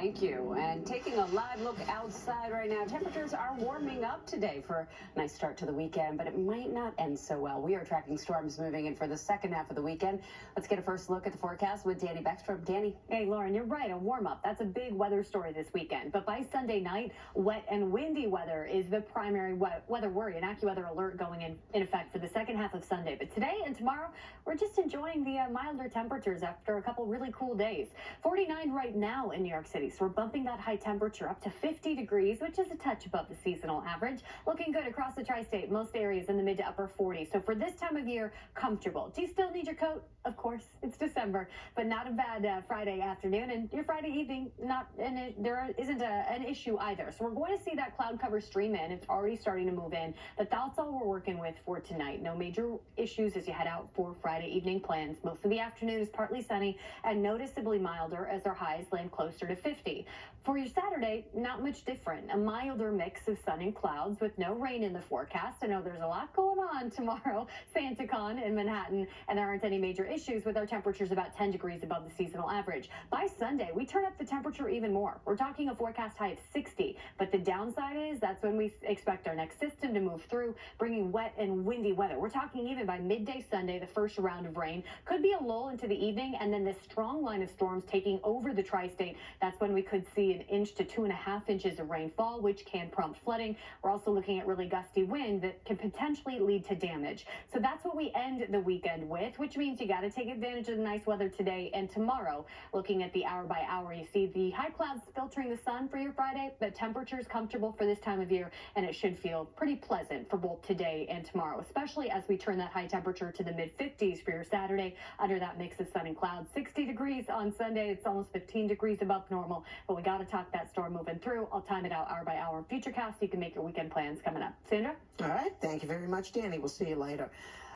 Thank you. And taking a live look outside right now, temperatures are warming up today for a nice start to the weekend, but it might not end so well. We are tracking storms moving in for the second half of the weekend. Let's get a first look at the forecast with Danny Beckstrom. Danny. Hey, Lauren, you're right. A warm up. That's a big weather story this weekend. But by Sunday night, wet and windy weather is the primary weather worry. An AccuWeather alert going in effect for the second half of Sunday. But today and tomorrow, we're just enjoying the milder temperatures after a couple really cool days. 49 right now in New York City. So we're bumping that high temperature up to 50 degrees, which is a touch above the seasonal average. Looking good across the tri-state, most areas in the mid to upper 40s. So for this time of year, comfortable. Do you still need your coat? Of course, it's December, but not a bad Friday afternoon, and your Friday evening, there isn't an issue either. So we're going to see that cloud cover stream in. It's already starting to move in, but that's all we're working with for tonight. No major issues as you head out for Friday evening plans. Most of the afternoon is partly sunny and noticeably milder as our highs land closer to 50. For your Saturday, not much different. A milder mix of sun and clouds with no rain in the forecast. I know there's a lot going on tomorrow, SantaCon in Manhattan, and there aren't any major issues with our temperatures about 10 degrees above the seasonal average. By Sunday, we turn up the temperature even more. We're talking a forecast high of 60, but the downside is that's when we expect our next system to move through, bringing wet and windy weather. We're talking even by midday Sunday, the first round of rain. Could be a lull into the evening, and then this strong line of storms taking over the tri-state. That's when we could see an inch to 2.5 inches of rainfall, which can prompt flooding. We're also looking at really gusty wind that can potentially lead to damage. So that's what we end the weekend with, which means you got to take advantage of the nice weather today and tomorrow. Looking at the hour by hour, you see the high clouds filtering the sun for your Friday, but temperatures comfortable for this time of year, and it should feel pretty pleasant for both today and tomorrow, especially as we turn that high temperature to the mid-50s for your Saturday under that mix of sun and clouds. 60 degrees on Sunday. It's almost 15 degrees above normal, but we got to talk that storm moving through. I'll time it out hour by hour in Futurecast so you can make your weekend plans coming up. Sandra? All right. Thank you very much, Danny. We'll see you later.